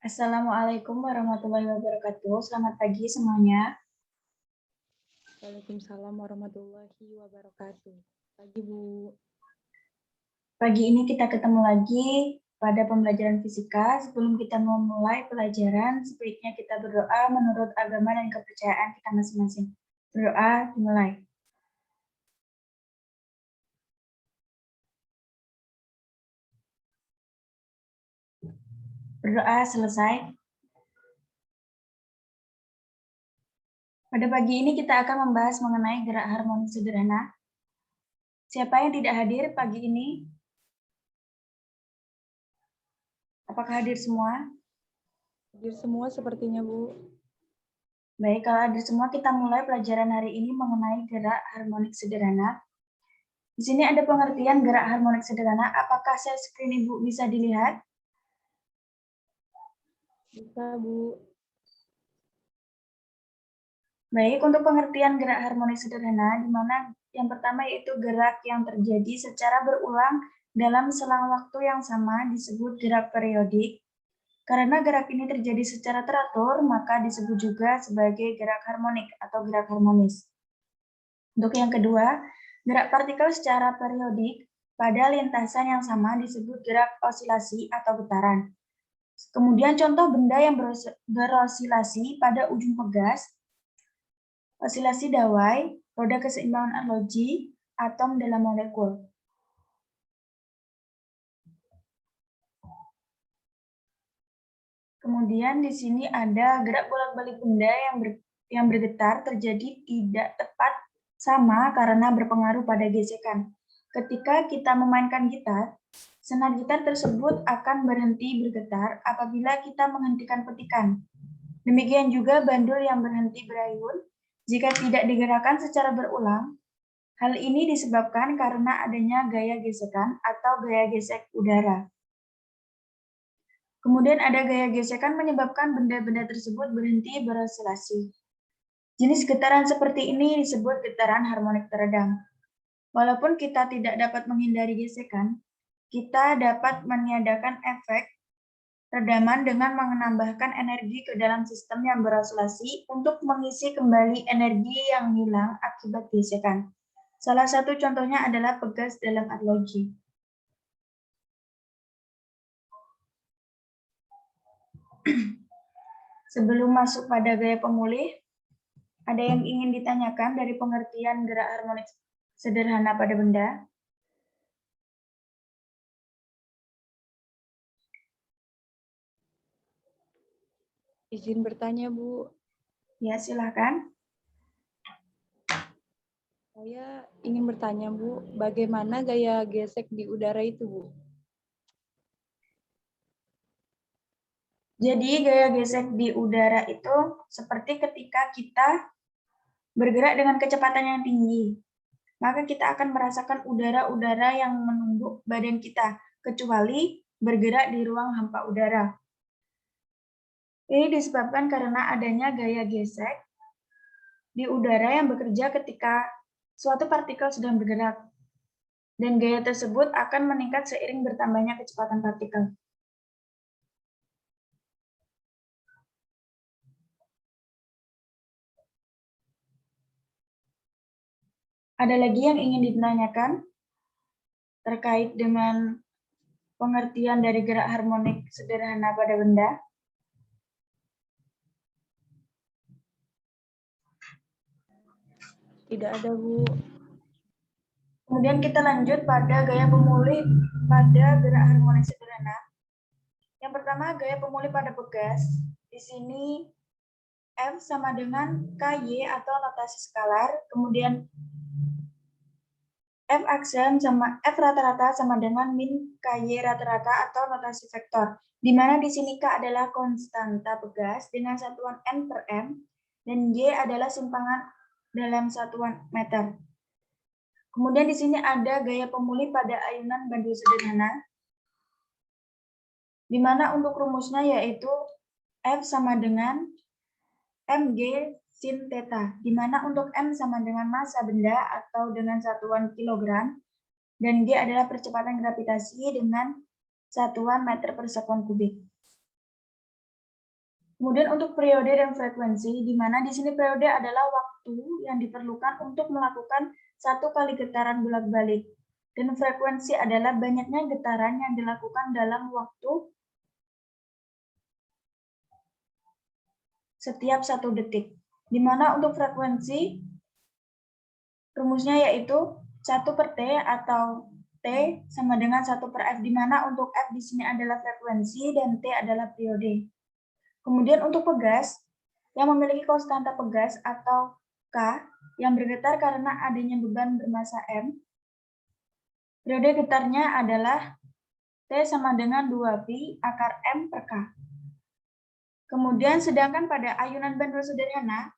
Assalamualaikum warahmatullahi wabarakatuh. Selamat pagi semuanya. Waalaikumsalam warahmatullahi wabarakatuh. Pagi, Bu. Pagi ini kita ketemu lagi pada pembelajaran fisika. Sebelum kita memulai pelajaran, sebaiknya kita berdoa menurut agama dan kepercayaan kita masing-masing. Berdoa dimulai. Berdoa selesai. Pada pagi ini kita akan membahas mengenai gerak harmonik sederhana. Siapa yang tidak hadir pagi ini? Apakah hadir semua? Hadir semua sepertinya, Bu. Baik, kalau hadir semua, kita mulai pelajaran hari ini mengenai gerak harmonik sederhana. Di sini ada pengertian gerak harmonik sederhana. Apakah share screen Ibu bisa dilihat? Bisa, Bu. Baik, untuk pengertian gerak harmonik sederhana, di mana yang pertama yaitu gerak yang terjadi secara berulang dalam selang waktu yang sama disebut gerak periodik. Karena gerak ini terjadi secara teratur, maka disebut juga sebagai gerak harmonik atau gerak harmonis. Untuk yang kedua, gerak partikel secara periodik pada lintasan yang sama disebut gerak osilasi atau getaran. Kemudian contoh benda yang berosilasi pada ujung pegas, osilasi dawai, roda keseimbangan arloji, atom dalam molekul. Kemudian di sini ada gerak bolak-balik benda yang bergetar terjadi tidak tepat sama karena berpengaruh pada gesekan. Ketika kita memainkan gitar, senar gitar tersebut akan berhenti bergetar apabila kita menghentikan petikan. Demikian juga bandul yang berhenti berayun jika tidak digerakkan secara berulang. Hal ini disebabkan karena adanya gaya gesekan atau gaya gesek udara. Kemudian ada gaya gesekan menyebabkan benda-benda tersebut berhenti berosilasi. Jenis getaran seperti ini disebut getaran harmonik teredam. Walaupun kita tidak dapat menghindari gesekan, kita dapat meniadakan efek redaman dengan menambahkan energi ke dalam sistem yang berosilasi untuk mengisi kembali energi yang hilang akibat gesekan. Salah satu contohnya adalah pegas dalam arloji. Sebelum masuk pada gaya pemulih, ada yang ingin ditanyakan dari pengertian gerak harmonik sederhana pada benda? Izin bertanya, Bu. Ya, silakan. Saya ingin bertanya, Bu, bagaimana gaya gesek di udara itu, Bu? Jadi gaya gesek di udara itu seperti ketika kita bergerak dengan kecepatan yang tinggi. Maka kita akan merasakan udara-udara yang menumbuk badan kita, kecuali bergerak di ruang hampa udara. Ini disebabkan karena adanya gaya gesek di udara yang bekerja ketika suatu partikel sedang bergerak. Dan gaya tersebut akan meningkat seiring bertambahnya kecepatan partikel. Ada lagi yang ingin ditanyakan terkait dengan pengertian dari gerak harmonik sederhana pada benda? Tidak ada, Bu. Kemudian kita lanjut pada gaya pemulih pada gerak harmonik sederhana. Yang pertama, gaya pemulih pada pegas. Di sini F sama dengan KY atau notasi skalar. Kemudian F aksen sama F rata-rata sama dengan min KY rata-rata atau notasi vektor. Di mana di sini K adalah konstanta pegas dengan satuan N per M dan Y adalah simpangan dalam satuan meter. Kemudian di sini ada gaya pemulih pada ayunan bandul sederhana, di mana untuk rumusnya yaitu F sama dengan mg sin theta, di mana untuk M sama dengan massa benda atau dengan satuan kilogram, dan G adalah percepatan gravitasi dengan satuan meter per sekuan kubik. Kemudian untuk periode dan frekuensi, di mana di sini periode adalah waktu yang diperlukan untuk melakukan satu kali getaran bolak-balik. Dan frekuensi adalah banyaknya getaran yang dilakukan dalam waktu setiap 1 detik. Di mana untuk frekuensi, rumusnya yaitu 1 per T atau T sama dengan 1 per F, di mana untuk F di sini adalah frekuensi dan T adalah periode. Kemudian untuk pegas, yang memiliki konstanta pegas atau K, yang bergetar karena adanya beban bermassa M, periode getarnya adalah T sama dengan 2pi akar M per K. Kemudian sedangkan pada ayunan bandul sederhana,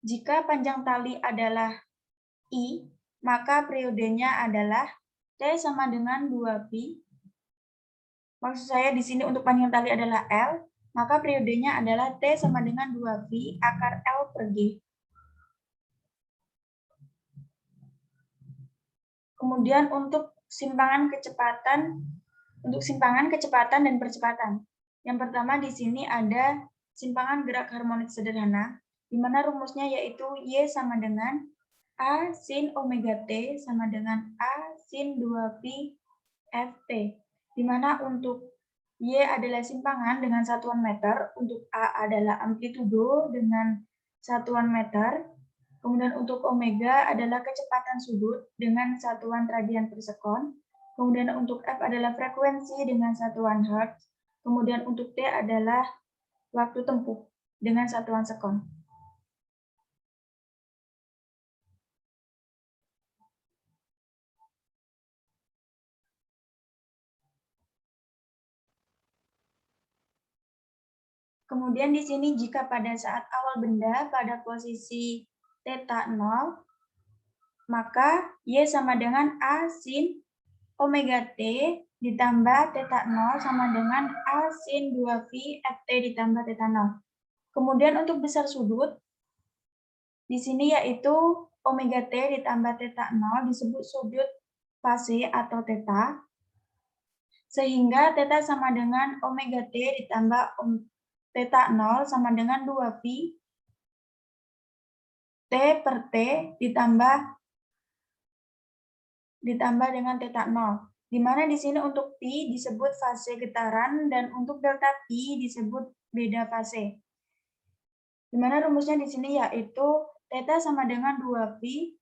jika panjang tali adalah I, maka periodenya adalah T sama dengan 2pi. Maksud saya di sini untuk panjang tali adalah L, maka periodenya adalah T sama dengan 2pi akar L per G. Kemudian untuk simpangan kecepatan dan percepatan. Yang pertama di sini ada simpangan gerak harmonik sederhana, di mana rumusnya yaitu Y sama dengan A sin omega T sama dengan A sin 2pi Ft, di mana untuk Y adalah simpangan dengan satuan meter, untuk A adalah amplitudo dengan satuan meter, kemudian untuk omega adalah kecepatan sudut dengan satuan radian per sekon, kemudian untuk F adalah frekuensi dengan satuan hertz, kemudian untuk T adalah waktu tempuh dengan satuan sekon. Kemudian di sini jika pada saat awal benda pada posisi theta 0, maka Y sama dengan A sin omega T ditambah theta 0 sama dengan A sin 2pi Ft ditambah theta 0. Kemudian untuk besar sudut, di sini yaitu omega T ditambah theta 0 disebut sudut fase atau theta, sehingga theta sama dengan omega T ditambah theta 0 sama dengan 2pi T per T ditambah dengan theta 0. Di mana di sini untuk pi disebut fase getaran dan untuk delta pi disebut beda fase. Di mana rumusnya di sini yaitu theta sama dengan 2pi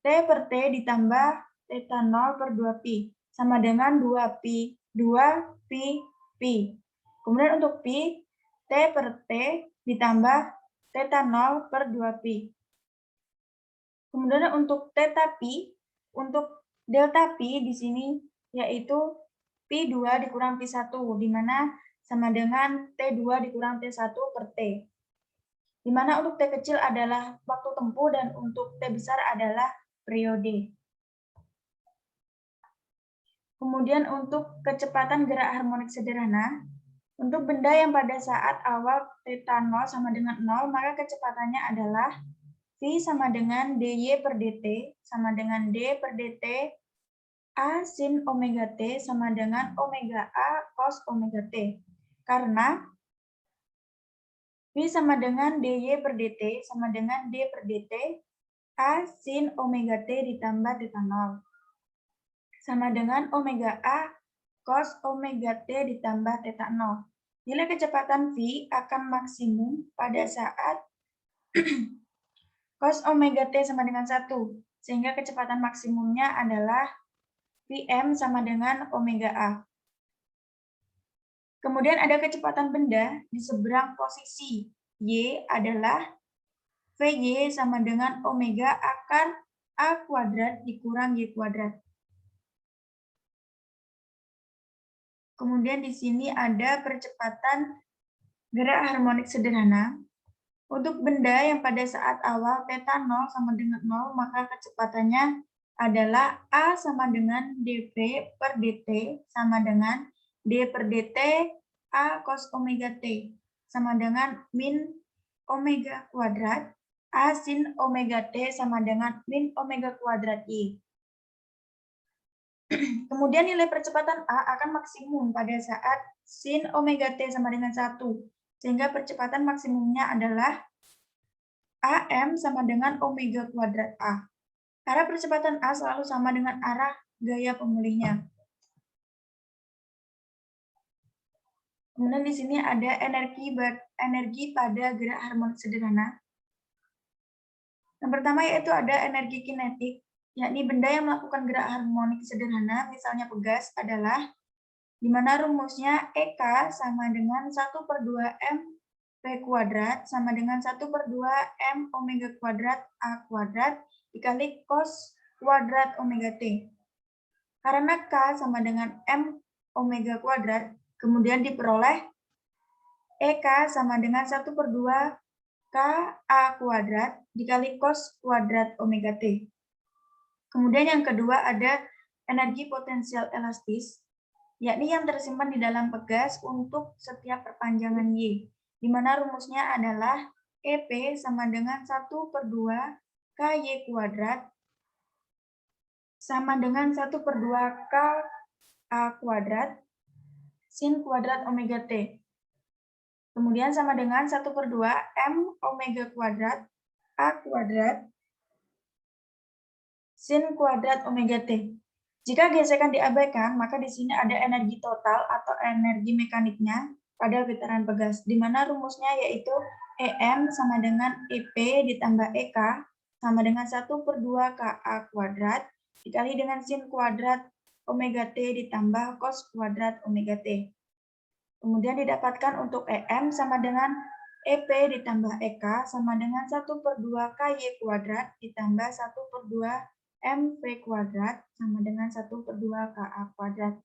T per T ditambah theta 0 per 2pi sama dengan 2pi, 2pi, pi. Kemudian untuk pi, T per T ditambah theta 0 per 2pi. Kemudian untuk theta pi, untuk delta pi di sini yaitu pi 2 dikurang pi 1, di mana sama dengan T2 dikurang T1 per T. Di mana untuk T kecil adalah waktu tempuh dan untuk T besar adalah periode. Kemudian untuk kecepatan gerak harmonik sederhana, untuk benda yang pada saat awal theta 0 sama dengan 0, maka kecepatannya adalah V sama dengan dy per dt sama dengan d per dt A sin omega t sama dengan omega A cos omega t. Karena V sama dengan dy per dt sama dengan d per dt A sin omega t ditambah theta 0 sama dengan omega A cos omega t ditambah theta 0. Nilai kecepatan V akan maksimum pada saat cos omega t sama dengan 1, sehingga kecepatan maksimumnya adalah Vm sama dengan omega A. Kemudian ada kecepatan benda di seberang posisi Y adalah Vy sama dengan omega akar A kuadrat dikurang Y kuadrat. Kemudian di sini ada percepatan gerak harmonik sederhana. Untuk benda yang pada saat awal theta 0 sama dengan 0, maka kecepatannya adalah A sama dengan dv per dt sama dengan d per dt A cos omega t sama dengan min omega kuadrat A sin omega t sama dengan min omega kuadrat Y. Kemudian nilai percepatan A akan maksimum pada saat sin omega t sama dengan 1, Sehingga percepatan maksimumnya adalah AM sama dengan omega kuadrat A. Arah percepatan A selalu sama dengan arah gaya pemulihnya. Kemudian di sini ada energi pada gerak harmonik sederhana. Yang pertama yaitu ada energi kinetik, yakni benda yang melakukan gerak harmonik sederhana, misalnya pegas, adalah di mana rumusnya EK sama dengan 1/2 M V kuadrat sama dengan 1/2 M omega kuadrat A kuadrat dikali cos kuadrat omega T. Karena K sama dengan M omega kuadrat, kemudian diperoleh EK sama dengan 1/2 K A kuadrat dikali cos kuadrat omega T. Kemudian yang kedua ada energi potensial elastis, yakni yang tersimpan di dalam pegas untuk setiap perpanjangan Y, di mana rumusnya adalah EP sama dengan 1/2 KY kuadrat sama dengan 1/2 K A kuadrat sin kuadrat omega T. Kemudian sama dengan 1/2 M omega kuadrat A kuadrat sin kuadrat omega T. Jika gesekan diabaikan, maka di sini ada energi total atau energi mekaniknya pada getaran pegas, di mana rumusnya yaitu EM sama dengan EP ditambah EK sama dengan 1/2 KA kuadrat dikali dengan sin kuadrat omega T ditambah cos kuadrat omega T. Kemudian didapatkan untuk EM sama dengan EP ditambah EK sama dengan 1/2 KY kuadrat ditambah 1/2 MV kuadrat sama dengan 1/2 KA kuadrat.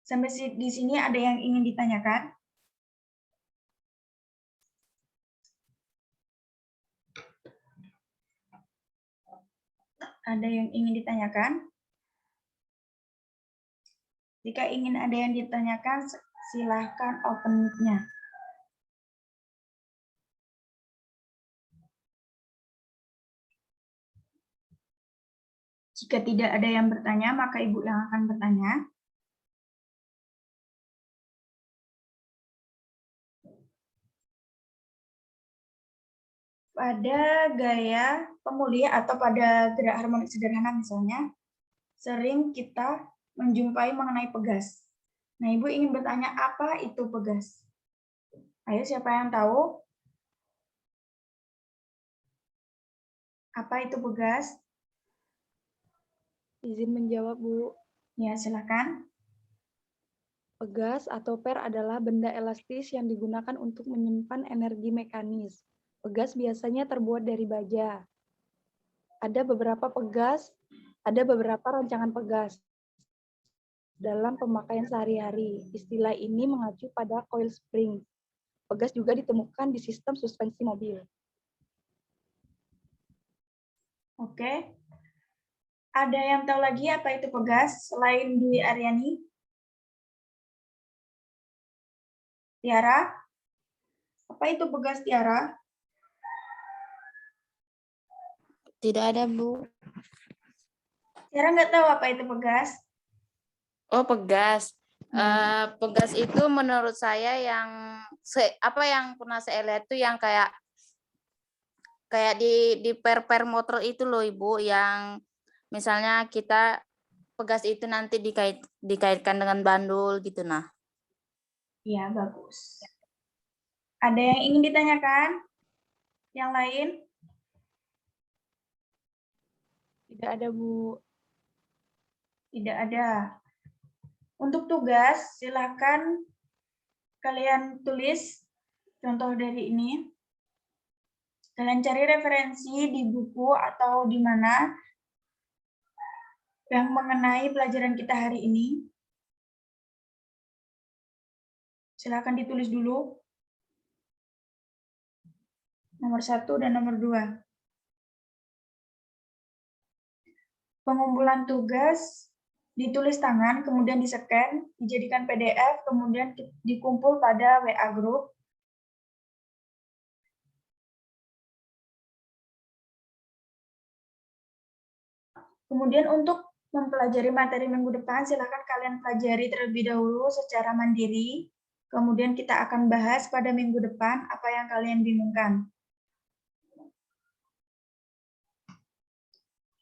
Sampai di sini ada yang ingin ditanyakan? Ada yang ingin ditanyakan? Jika ingin ada yang ditanyakan, silahkan open mic-nya. Jika tidak ada yang bertanya, maka Ibu yang akan bertanya. Pada gaya pemulih atau pada gerak harmonik sederhana misalnya, sering kita menjumpai mengenai pegas. Nah, Ibu ingin bertanya apa itu pegas? Ayo, siapa yang tahu? Apa itu pegas? Izin menjawab, Bu. Ya, silakan. Pegas atau per adalah benda elastis yang digunakan untuk menyimpan energi mekanis. Pegas biasanya terbuat dari baja. Ada beberapa rancangan pegas dalam pemakaian sehari-hari. Istilah ini mengacu pada coil spring. Pegas juga ditemukan di sistem suspensi mobil. Oke. Ada yang tahu lagi apa itu pegas selain Dwi Aryani? Tiara? Apa itu pegas, Tiara? Tidak ada, Bu. Tiara nggak tahu apa itu pegas? Oh, pegas. Pegas itu menurut saya yang yang pernah saya lihat itu yang kayak di per motor itu loh, Ibu, yang misalnya kita pegas itu nanti dikaitkan dengan bandul gitu nah. Iya, bagus. Ada yang ingin ditanyakan? Yang lain? Tidak ada, Bu. Tidak ada. Untuk tugas, silakan kalian tulis contoh dari ini. Kalian cari referensi di buku atau di mana yang mengenai pelajaran kita hari ini. Silakan ditulis dulu. Nomor 1 dan nomor 2. Pengumpulan tugas ditulis tangan, kemudian di-scan, dijadikan PDF, kemudian dikumpul pada WA group. Kemudian untuk mempelajari materi minggu depan, silakan kalian pelajari terlebih dahulu secara mandiri. Kemudian kita akan bahas pada minggu depan apa yang kalian bingungkan.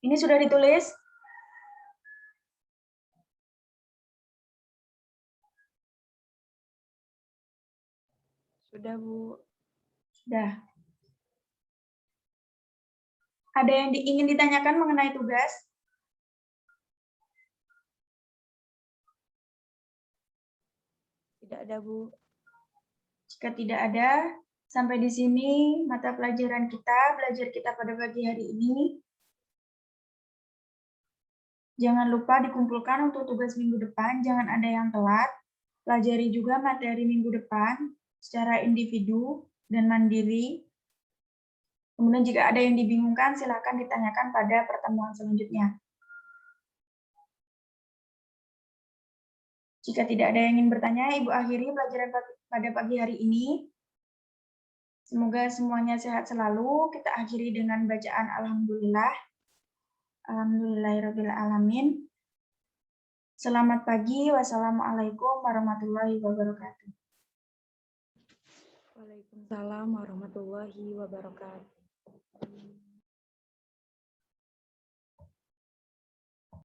Ini sudah ditulis? Sudah, Bu. Sudah. Ada yang ingin ditanyakan mengenai tugas? Tidak ada, Bu. Jika tidak ada, sampai di sini mata pelajaran kita, belajar kita pada pagi hari ini. Jangan lupa dikumpulkan untuk tugas minggu depan, jangan ada yang telat. Pelajari juga materi minggu depan secara individu dan mandiri. Kemudian jika ada yang dibingungkan, silakan ditanyakan pada pertemuan selanjutnya. Jika tidak ada yang ingin bertanya, Ibu akhiri pelajaran pada pagi hari ini. Semoga semuanya sehat selalu. Kita akhiri dengan bacaan Alhamdulillah. Alhamdulillahirrabbilalamin. Selamat pagi. Wassalamualaikum warahmatullahi wabarakatuh. Waalaikumsalam warahmatullahi wabarakatuh.